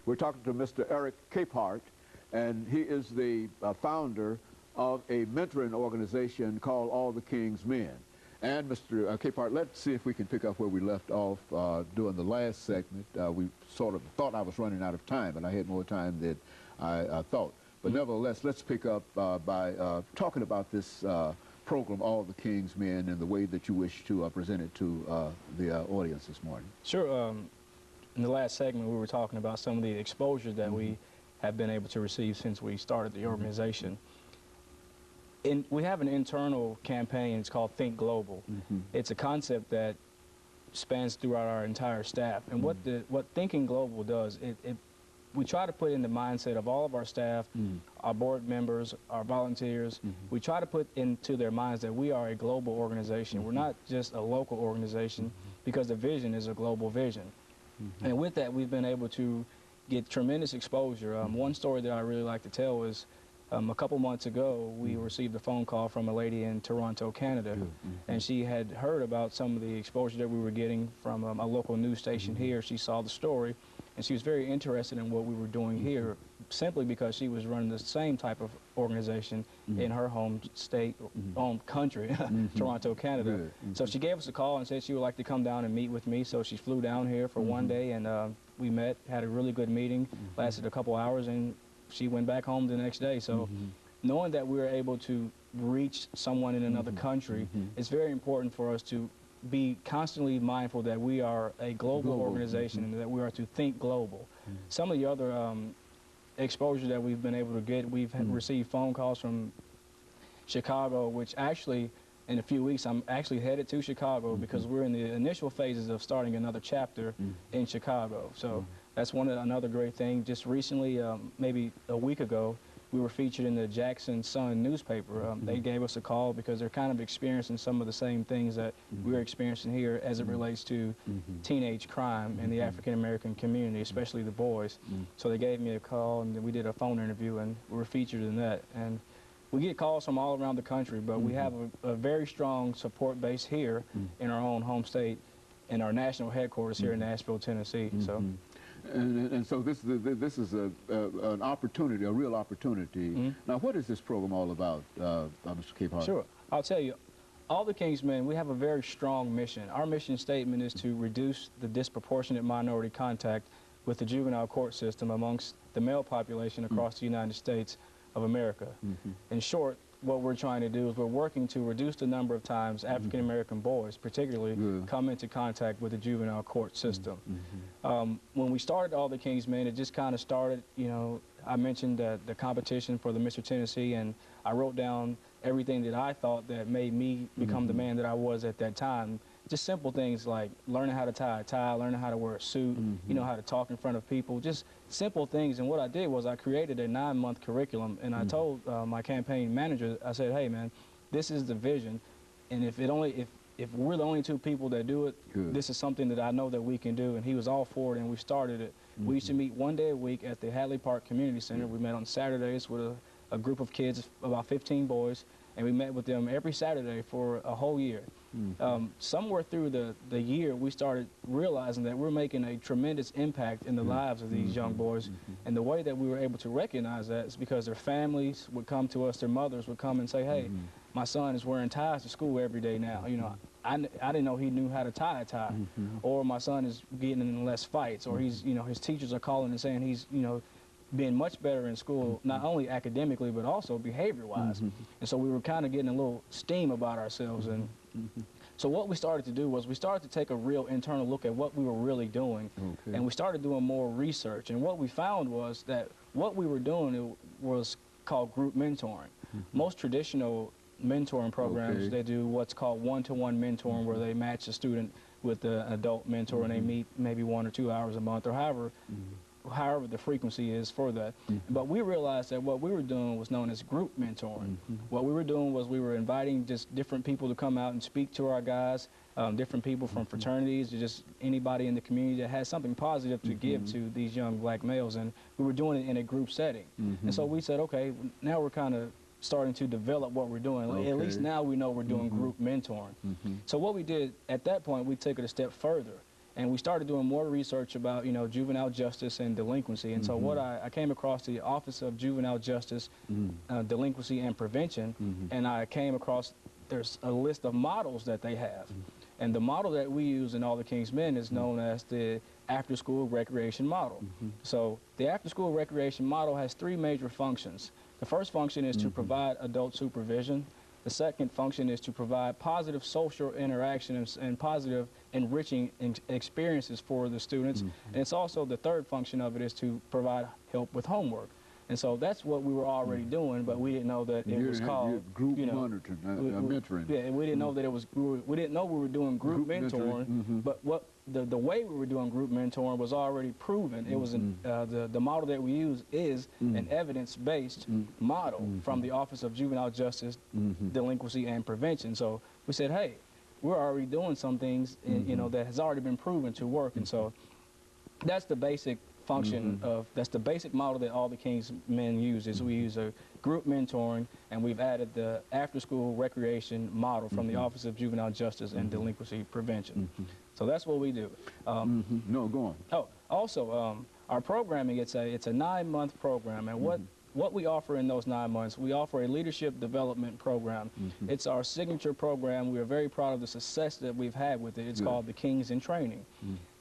We're talking to Mr. ECapehart, and he is the founder of a mentoring organization called All the King's Men. And Mr. ECapehart, let's see if we can pick up where we left off during the last segment. We sort of thought I was running out of time, and I had more time than I thought. But nevertheless, let's pick up by talking about this program, All the King's Men, and the way that you wish to present it to the audience this morning. Sure. In the last segment, we were talking about some of the exposure that we have been able to receive since we started the organization. We have an internal campaign. It's called Think Global. It's a concept that spans throughout our entire staff. And what Thinking Global does, we try to put in the mindset of all of our staff, our board members, our volunteers. We try to put into their minds that we are a global organization. We're not just a local organization, because the vision is a global vision. And with that, we've been able to get tremendous exposure. One story that I really like to tell is a couple months ago, we received a phone call from a lady in Toronto, Canada, and she had heard about some of the exposure that we were getting from a local news station here. She saw the story, and she was very interested in what we were doing here, simply because she was running the same type of organization in her home state, home country, Toronto, Canada. So she gave us a call and said she would like to come down and meet with me. So she flew down here for one day, and we met, had a really good meeting, lasted a couple hours, and she went back home the next day. So knowing that we were able to reach someone in another country, it's very important for us to be constantly mindful that we are a global organization and that we are to think global. Some of the other exposure that we've been able to get, we've received phone calls from Chicago, which actually in a few weeks I'm actually headed to Chicago because we're in the initial phases of starting another chapter in Chicago. So that's another great thing. Just recently, maybe a week ago, we were featured in the Jackson Sun newspaper. They gave us a call because they're kind of experiencing some of the same things that we're experiencing here as it relates to teenage crime in the African-American community, especially the boys. So they gave me a call, and we did a phone interview, and we were featured in that. And we get calls from all around the country, but we have a very strong support base here in our own home state, in our national headquarters here in Nashville, Tennessee. So. And so this is an opportunity, a real opportunity. Now, what is this program all about, Mr. ECapehart? Sure. I'll tell you, All the King's Men, we have a very strong mission. Our mission statement is to reduce the disproportionate minority contact with the juvenile court system amongst the male population across the United States of America. In short, what we're trying to do is we're working to reduce the number of times African-American boys, particularly, come into contact with the juvenile court system. When we started All the King's Men, it just kind of started, you know, I mentioned the competition for the Mr. Tennessee, and I wrote down everything that I thought that made me become the man that I was at that time. Just simple things like learning how to tie a tie, learning how to wear a suit, you know, how to talk in front of people, just simple things. And what I did was I created a 9-month curriculum, and I told my campaign manager, I said, hey man, this is the vision, and if we're the only 2 people that do it, this is something that I know that we can do. And he was all for it, and we started it. We used to meet 1 day a week at the Hadley Park Community Center. We met on Saturdays with a group of kids, about 15 boys, and we met with them every Saturday for a whole year. Somewhere through the year, we started realizing that we're making a tremendous impact in the lives of these young boys. And the way that we were able to recognize that is because their families would come to us, their mothers would come and say, hey, my son is wearing ties to school every day now. You know, I didn't know he knew how to tie a tie. Or my son is getting in less fights, or he's, you know, his teachers are calling and saying he's, you know, being much better in school, not only academically, but also behavior-wise. And so we were kind of getting a little steam about ourselves. And so what we started to do was we started to take a real internal look at what we were really doing. And we started doing more research. And what we found was that what we were doing was called group mentoring. Most traditional mentoring programs, they do what's called one-to-one mentoring, where they match a student with an adult mentor, and they meet maybe 1 or 2 hours a month, or however the frequency is for that. But we realized that what we were doing was known as group mentoring. What we were doing was we were inviting just different people to come out and speak to our guys, different people from fraternities, or just anybody in the community that has something positive to give to these young black males. And we were doing it in a group setting. And so we said, okay, now we're kind of starting to develop what we're doing. At least now we know we're doing group mentoring. So what we did at that point, we took it a step further. And we started doing more research about, you know, juvenile justice and delinquency. And so what I came across the Office of Juvenile Justice, Delinquency and Prevention, and I came across there's a list of models that they have. And the model that we use in All the King's Men is known as the after-school recreation model. So the after-school recreation model has three major functions. The first function is to provide adult supervision. The second function is to provide positive social interaction and positive enriching experiences for the students. And it's also the third function of it is to provide help with homework. And so that's what we were already doing, but we didn't know that it was called group you know, monitoring, mentoring. Yeah, and we didn't know that it was. We didn't know we were doing group mentoring, but what the way we were doing group mentoring was already proven. It was the model that we use is an evidence-based model from the Office of Juvenile Justice, Delinquency and Prevention. So we said, hey, we're already doing some things, you know, that has already been proven to work, and so that's the basic function of, that's the basic model that All the King's Men use, is we use a group mentoring, and we've added the after-school recreation model from the Office of Juvenile Justice and Delinquency Prevention. So that's what we do. No, go on. Oh, also, our programming, it's a 9-month program, and what we offer in those 9 months, we offer a leadership development program. It's our signature program. We are very proud of the success that we've had with it. It's called the Kings in Training.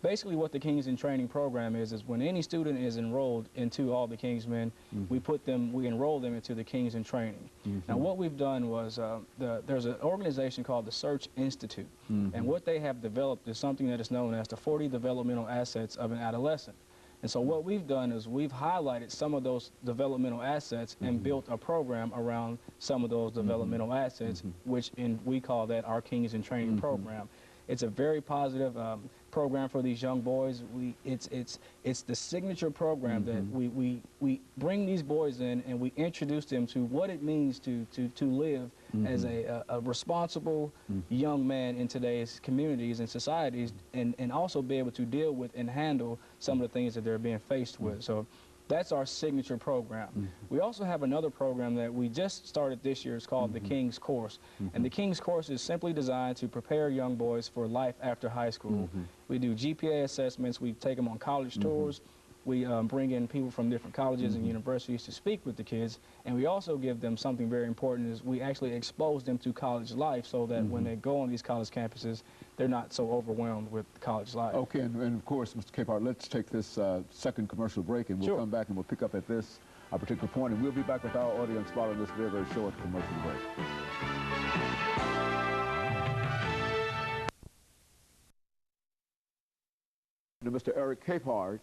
Basically what the Kings in Training program is when any student is enrolled into All the King's Men, we enroll them into the Kings in Training. Now what we've done was, there's an organization called the Search Institute, and what they have developed is something that is known as the 40 developmental assets of an adolescent. And so what we've done is we've highlighted some of those developmental assets and built a program around some of those developmental assets, which we call that our Kings in Training program. It's a very positive program for these young boys. It's the signature program that we bring these boys in and we introduce them to what it means to live as a responsible young man in today's communities and societies, and also be able to deal with and handle some of the things that they're being faced with. So that's our signature program. We also have another program that we just started this year. It's called the King's Course. And the King's Course is simply designed to prepare young boys for life after high school. We do GPA assessments. We take them on college tours. We bring in people from different colleges and universities to speak with the kids. And we also give them something very important, is we actually expose them to college life so that when they go on these college campuses, they're not so overwhelmed with college life. Okay, and of course, Mr. Capehart, let's take this second commercial break, and we'll come back and we'll pick up at this particular point, and we'll be back with our audience following this very, very short commercial break. Mr. Eric Capehart